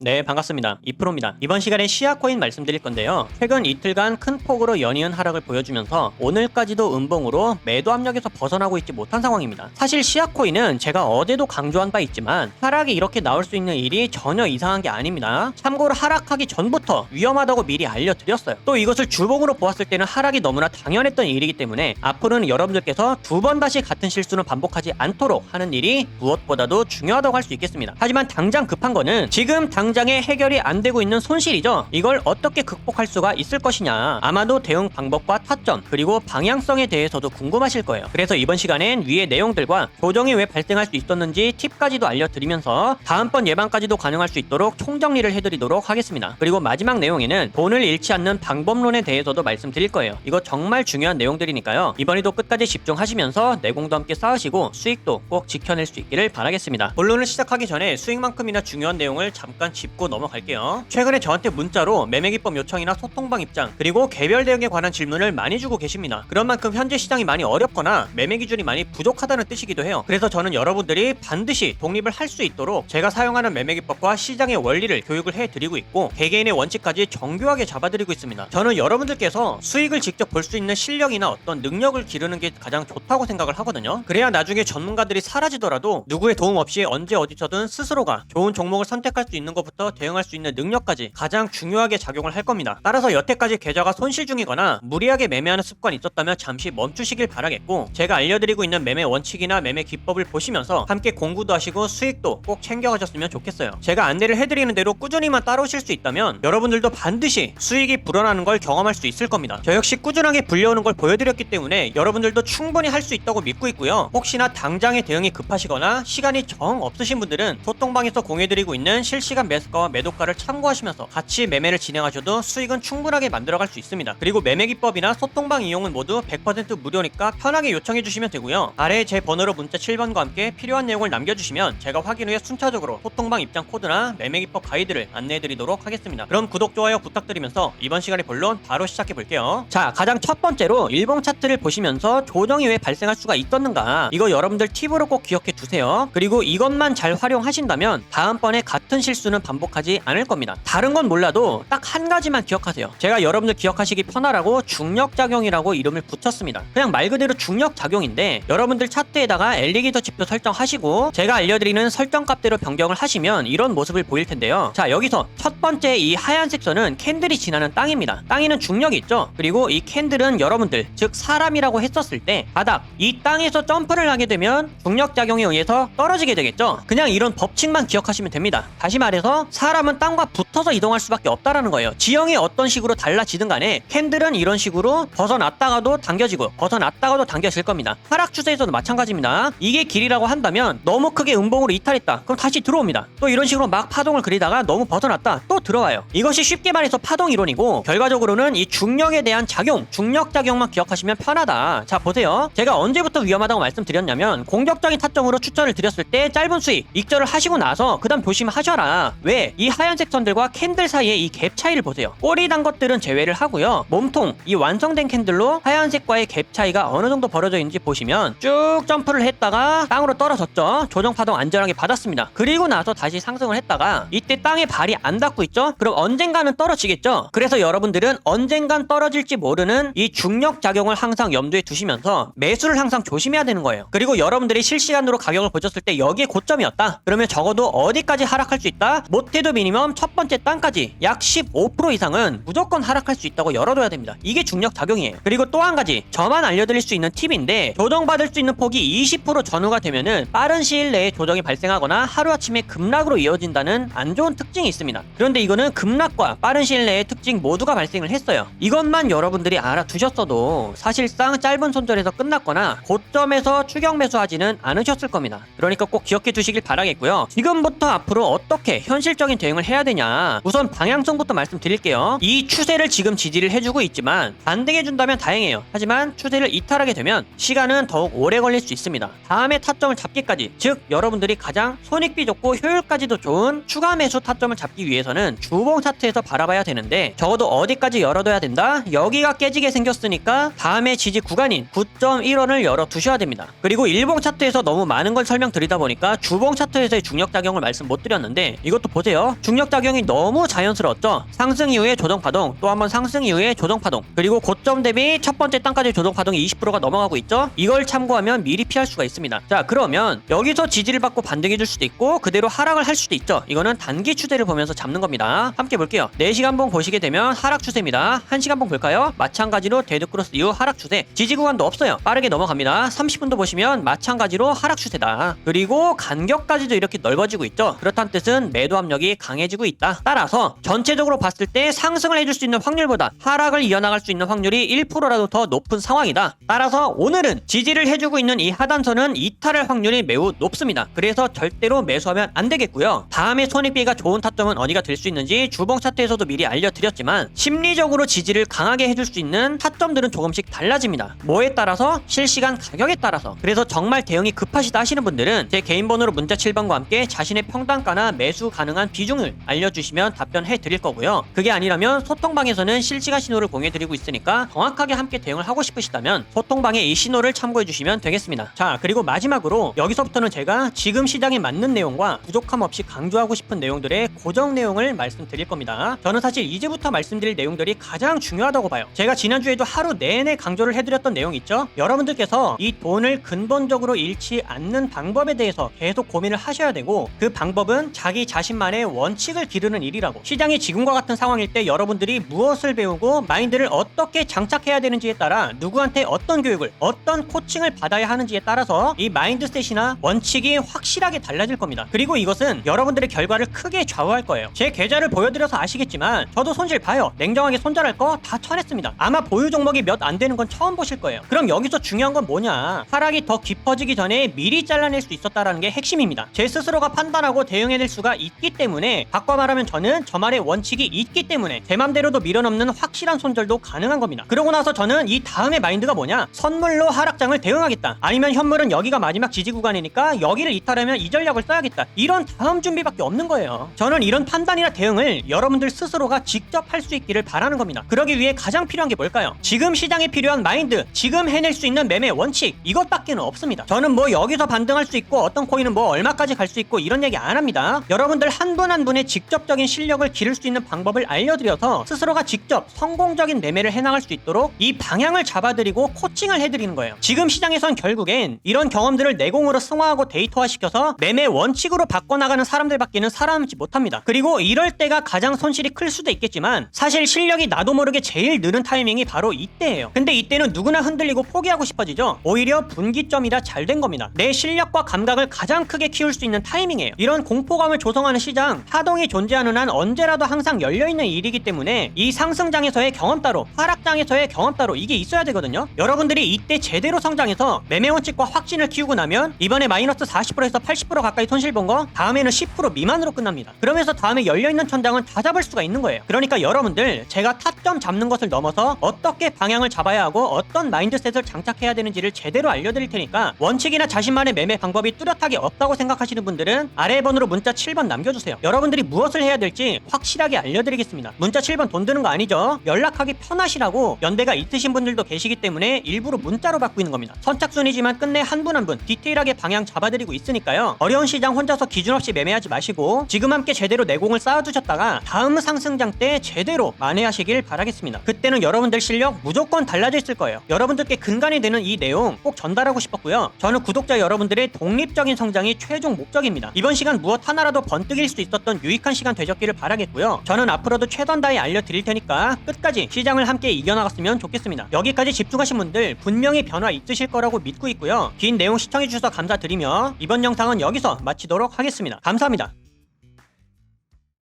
네, 반갑습니다. 2%입니다. 이번 시간에 시아코인 말씀드릴 건데요. 최근 이틀간 큰 폭으로 연이은 하락을 보여주면서 오늘까지도 음봉으로 매도 압력에서 벗어나고 있지 못한 상황입니다. 사실 시아코인은 제가 어제도 강조한 바 있지만 하락이 이렇게 나올 수 있는 일이 전혀 이상한 게 아닙니다. 참고로 하락하기 전부터 위험하다고 미리 알려드렸어요. 또 이것을 주봉으로 보았을 때는 하락이 너무나 당연했던 일이기 때문에 앞으로는 여러분들께서 두 번 다시 같은 실수는 반복하지 않도록 하는 일이 무엇보다도 중요하다고 할 수 있겠습니다. 하지만 당장 급한 거는 지금 당장에 해결이 안 되고 있는 손실이죠. 이걸 어떻게 극복할 수가 있을 것이냐. 아마도 대응 방법과 타점 그리고 방향성에 대해서도 궁금하실 거예요. 그래서 이번 시간엔 위의 내용들과 조정이 왜 발생할 수 있었는지 팁까지도 알려드리면서 다음번 예방까지도 가능할 수 있도록 총정리를 해드리도록 하겠습니다. 그리고 마지막 내용에는 돈을 잃지 않는 방법론에 대해서도 말씀드릴 거예요. 이거 정말 중요한 내용들이니까요. 이번에도 끝까지 집중하시면서 내공도 함께 쌓으시고 수익도 꼭 지켜낼 수 있기를 바라겠습니다. 본론을 시작하기 전에 수익만큼이나 중요한 내용을 잠깐 짚고 넘어갈게요. 최근에 저한테 문자로 매매기법 요청이나 소통방 입장 그리고 개별 대응에 관한 질문을 많이 주고 계십니다. 그런 만큼 현재 시장이 많이 어렵거나 매매 기준이 많이 부족하다는 뜻이기도 해요. 그래서 저는 여러분들이 반드시 독립을 할 수 있도록 제가 사용하는 매매기법과 시장의 원리를 교육을 해드리고 있고 개개인의 원칙까지 정교하게 잡아드리고 있습니다. 저는 여러분들께서 수익을 직접 볼 수 있는 실력이나 어떤 능력을 기르는 게 가장 좋다고 생각을 하거든요. 그래야 나중에 전문가들이 사라지더라도 누구의 도움 없이 언제 어디서든 스스로가 좋은 종목을 선택할 수 있는 것부터 대응할 수 있는 능력까지 가장 중요하게 작용을 할 겁니다. 따라서 여태까지 계좌가 손실 중이거나 무리하게 매매하는 습관이 있었다면 잠시 멈추시길 바라겠고 제가 알려드리고 있는 매매 원칙이나 매매 기법을 보시면서 함께 공부도 하시고 수익도 꼭 챙겨가셨으면 좋겠어요. 제가 안내를 해드리는 대로 꾸준히만 따라오실 수 있다면 여러분들도 반드시 수익이 불어나는 걸 경험할 수 있을 겁니다. 저 역시 꾸준하게 불려오는 걸 보여드렸기 때문에 여러분들도 충분히 할 수 있다고 믿고 있고요. 혹시나 당장의 대응이 급하시거나 시간이 정 없으신 분들은 소통방에서 공유해드리고 있는 실시간 매수가와 매도가를 참고하시면서 같이 매매를 진행하셔도 수익은 충분하게 만들어갈 수 있습니다. 그리고 매매 기법이나 소통방 이용은 모두 100% 무료니까 편하게 요청해 주시면 되고요. 아래에 제 번호로 문자 7번과 함께 필요한 내용을 남겨주시면 제가 확인 후에 순차적으로 소통방 입장 코드나 매매 기법 가이드를 안내해 드리도록 하겠습니다. 그럼 구독, 좋아요 부탁드리면서 이번 시간의 본론 바로 시작해 볼게요. 자, 가장 첫 번째로 일봉 차트를 보시면서 조정이 왜 발생할 수가 있었는가, 이거 여러분들 팁으로 꼭 기억해 두세요. 그리고 이것만 잘 활용하신다면 다음번에 같은 실수는 반복하지 않을 겁니다. 다른 건 몰라도 딱 한 가지만 기억하세요. 제가 여러분들 기억하시기 편하라고 중력작용이라고 이름을 붙였습니다. 그냥 말 그대로 중력작용인데 여러분들 차트에다가 엘리게이터 지표 설정하시고 제가 알려드리는 설정값대로 변경을 하시면 이런 모습을 보일 텐데요. 자, 여기서 첫 번째 이 하얀색 선은 캔들이 지나는 땅입니다. 땅에는 중력이 있죠. 그리고 이 캔들은 여러분들 즉 사람이라고 했었을 때 바닥 이 땅에서 점프를 하게 되면 중력작용에 의해서 떨어지게 되겠죠. 그냥 이런 법칙만 기억하시면 됩니다. 다시 말해서 사람은 땅과 붙어서 이동할 수밖에 없다라는 거예요. 지형이 어떤 식으로 달라지든 간에 캔들은 이런 식으로 벗어났다가도 당겨지고 벗어났다가도 당겨질 겁니다. 하락 추세에서도 마찬가지입니다. 이게 길이라고 한다면 너무 크게 음봉으로 이탈했다 그럼 다시 들어옵니다. 또 이런 식으로 막 파동을 그리다가 너무 벗어났다 또 들어와요. 이것이 쉽게 말해서 파동 이론이고 결과적으로는 이 중력에 대한 작용, 중력작용만 기억하시면 편하다. 자, 보세요. 제가 언제부터 위험하다고 말씀드렸냐면 공격적인 타점으로 추천을 드렸을 때 짧은 수익 익절을 하시고 나서 그 다음 조심하셔라. 왜? 이 하얀색 선들과 캔들 사이에 이 갭 차이를 보세요. 꼬리 단 것들은 제외를 하고요. 몸통, 이 완성된 캔들로 하얀색과의 갭 차이가 어느 정도 벌어져 있는지 보시면 쭉 점프를 했다가 땅으로 떨어졌죠. 조정파동 안전하게 받았습니다. 그리고 나서 다시 상승을 했다가 이때 땅에 발이 안 닿고 있죠. 그럼 언젠가는 떨어지겠죠. 그래서 여러분들은 언젠간 떨어질지 모르는 이 중력작용을 항상 염두에 두시면서 매수를 항상 조심해야 되는 거예요. 그리고 여러분들이 실시간으로 가격을 보셨을 때 여기에 고점이었다 그러면 적어도 어디까지 하락할 수 있다? 못해도 미니멈 첫 번째 땅까지 약 15% 이상은 무조건 하락할 수 있다고 열어둬야 됩니다. 이게 중력작용이에요. 그리고 또 한 가지 저만 알려드릴 수 있는 팁인데 조정받을 수 있는 폭이 20% 전후가 되면은 빠른 시일 내에 조정이 발생하거나 하루아침에 급락으로 이어진다는 안 좋은 특징이 있습니다. 그런데 이거는 급락과 빠른 시일 내에 특징 모두가 발생을 했어요. 이것만 여러분들이 알아두셨어도 사실상 짧은 손절에서 끝났거나 고점에서 추격 매수하지는 않으셨을 겁니다. 그러니까 꼭 기억해 두시길 바라겠고요. 지금부터 앞으로 어떻게 현실적인 대응을 해야 되냐, 우선 방향성부터 말씀드릴게요. 이 추세를 지금 지지를 해주고 있지만 반등해준다면 다행이에요. 하지만 추세를 이탈하게 되면 시간은 더욱 오래 걸릴 수 있습니다. 다음에 타점을 잡기까지, 즉 여러분들이 가장 손익비 좋고 효율까지도 좋은 추가 매수 타점을 잡기 위해서는 주봉 차트에서 바라봐야 되는데 적어도 어디까지 열어둬야 된다? 여기가 깨지게 생겼으니까 다음에 지지 구간인 9.1원을 열어두셔야 됩니다. 그리고 일봉 차트에서 너무 많은 걸 설명드리다 보니까 주봉 차트에서의 중력작용을 말씀 못 드렸는데 이것도 보세요. 중력작용이 너무 자연스러웠죠. 상승 이후에 조정파동, 또 한번 상승 이후에 조정파동, 그리고 고점 대비 첫 번째 땅까지 조정파동이 20%가 넘어가고 있죠. 이걸 참고하면 미리 피할 수가 있습니다. 자, 그러면 여기서 지지를 받고 반등해줄 수도 있고 그대로 하락을 할 수도 있죠. 이거는 단기 추세를 보면서 잡는 겁니다. 함께 볼게요. 4시간봉 보시게 되면 하락 추세입니다. 1시간봉 볼까요? 마찬가지로 데드크로스 이후 하락 추세, 지지 구간도 없어요. 빠르게 넘어갑니다. 30분도 보시면 마찬가지로 하락 추세다. 그리고 간격까지도 이렇게 넓어지고 있죠. 그렇다는 뜻은 매도 압력이 강해지고 있다. 따라서 전체적으로 봤을 때 상승을 해줄 수 있는 확률보다 하락을 이어나갈 수 있는 확률이 1%라도 더 높은 상황이다. 따라서 오늘은 지지를 해주고 있는 이 하단선은 이탈할 확률이 매우 높습니다. 그래서 절대로 매수하면 안 되겠고요. 다음에 손익비가 좋은 타점은 어디가 될 수 있는지 주봉 차트에서도 미리 알려드렸지만 심리적으로 지지를 강하게 해줄 수 있는 타점들은 조금씩 달라집니다. 뭐에 따라서? 실시간 가격에 따라서. 그래서 정말 대응이 급하시다 하시는 분들은 제 개인 번호로 문자 7번과 함께 자신의 평단가나 매수 가능한 비중을 알려주시면 답변해 드릴 거고요. 그게 아니라면 소통방에서는 실시간 신호를 공유해 드리고 있으니까 정확하게 함께 대응을 하고 싶으시다면 소통방의 이 신호를 참고해 주시면 되겠습니다. 자, 그리고 마지막으로 여기서부터는 제가 지금 시장에 맞는 내용과 부족함 없이 강조하고 싶은 내용들의 고정 내용을 말씀드릴 겁니다. 저는 사실 이제부터 말씀드릴 내용들이 가장 중요하다고 봐요. 제가 지난주에도 하루 내내 강조를 해드렸던 내용 있죠? 여러분들께서 이 돈을 근본적으로 잃지 않는 방법에 대해서 계속 고민을 하셔야 되고, 그 방법은 자기 자신만의 원칙을 기르는 일이라고. 시장이 지금과 같은 상황일 때 여러분들이 무엇을 배우고 마인드를 어떻게 장착해야 되는지에 따라 누구한테 어떤 교육을, 어떤 코칭을 받아야 하는지에 따라서 이 마인드셋이나 원칙이 확실하게 달라질 겁니다. 그리고 이것은 여러분들의 결과를 크게 좌우할 거예요. 제 계좌를 보여드려서 아시겠지만 저도 손실 봐요. 냉정하게 손절할 거 다 쳐냈습니다. 아마 보유 종목이 몇 안 되는 건 처음 보실 거예요. 그럼 여기서 중요한 건 뭐냐? 하락이 더 깊어지기 전에 미리 잘라낼 수 있었다라는 게 핵심입니다. 제 스스로가 판단하고 대응해낼 수가 있기 때문에, 바꿔 말하면 저는 저만의 원칙이 있기 때문에 제 맘대로도 밀어넘는 확실한 손절도 가능한 겁니다. 그러고 나서 저는 이 다음에 마인드가 뭐냐? 선물로 하락장을 대응하겠다. 아니면 현물은 여기가 마지막 지지 구간이니까 여기를 이탈하면 이 전략을 써야겠다. 이런 다음 준비밖에 없는 거예요. 저는 이런 판단이나 대응을 여러분들 스스로가 직접 할 수 있기를 바라는 겁니다. 그러기 위해 가장 필요한 게 뭘까요? 지금 시장에 필요한 마인드, 지금 해낼 수 있는 매매 원칙, 이것밖에는 없습니다. 저는 뭐 여기서 반등할 수 있고 어떤 코인은 뭐 얼마까지 갈 수 있고 이런 얘기 안 합니다. 여러분들 한 분 한 분의 직접적인 실력을 기를 수 있는 방법을 알려드려서 스스로가 직접 성공적인 매매를 해나갈 수 있도록 이 방향을 잡아드리고 코칭을 해드리는 거예요. 지금 시장에선 결국엔 이런 경험들을 내공으로 승화하고 데이터화시켜서 매매 원칙으로 바꿔나가는 사람들밖에는 살아남지 못합니다. 그리고 이럴 때가 가장 손실이 클 수도 있겠지만 사실 실력이 나도 모르게 제일 느는 타이밍이 바로 이때예요. 근데 이때는 누구나 흔들리고 포기하고 싶어지죠. 오히려 분기점이라 잘 된 겁니다. 내 실력과 감각을 가장 크게 키울 수 있는 타이밍이에요. 이런 공포감을 조성하는 시장, 하동이 존재하는 한 언제라도 항상 열려있는 일이기 때문에 이 상승장에서의 경험 따로, 하락장에서의 경험 따로, 이게 있어야 되거든요. 여러분들이 이때 제대로 성장해서 매매 원칙과 확신을 키우고 나면 이번에 마이너스 40%에서 80% 가까이 손실 본 거 다음에는 10% 미만으로 끝납니다. 그러면서 다음에 열려있는 천장은 다 잡을 수가 있는 거예요. 그러니까 여러분들, 제가 타점 잡는 것을 넘어서 어떻게 방향을 잡아야 하고 어떤 마인드셋을 장착해야 되는지를 제대로 알려드릴 테니까, 원칙이나 자신만의 매매 방법이 뚜렷하게 없다고 생각하시는 분들은 아래 번호로 문자 7번 남겨주세요. 여러분들이 무엇을 해야 될지 확실하게 알려드리겠습니다. 문자 7번 돈 드는 거 아니죠? 연락하기 편하시라고 연대가 있으신 분들도 계시기 때문에 일부러 문자로 받고 있는 겁니다. 선착순이지만 끝내 한 분 한 분 디테일하게 방향 잡아드리고 있으니까요. 어려운 시장 혼자서 기준 없이 매매하지 마시고 지금 함께 제대로 내공을 쌓아두셨다가 다음 상승장 때 제대로 만회하시길 바라겠습니다. 그때는 여러분들 실력 무조건 달라져 있을 거예요. 여러분들께 근간이 되는 이 내용 꼭 전달하고 싶었고요. 저는 구독자 여러분들의 독립적인 성장이 최종 목적입니다. 이번 시간 무엇 하나라도 번뜩일 수 있었던 유익한 시간 되셨기를 바라겠고요. 저는 앞으로도 최선 다해 알려드릴 테니까 끝까지 시장을 함께 이겨나갔으면 좋겠습니다. 여기까지 집중하신 분들 분명히 변화 있으실 거라고 믿고 있고요. 긴 내용 시청해주셔서 감사드리며 이번 영상은 여기서 마치도록 하겠습니다. 감사합니다.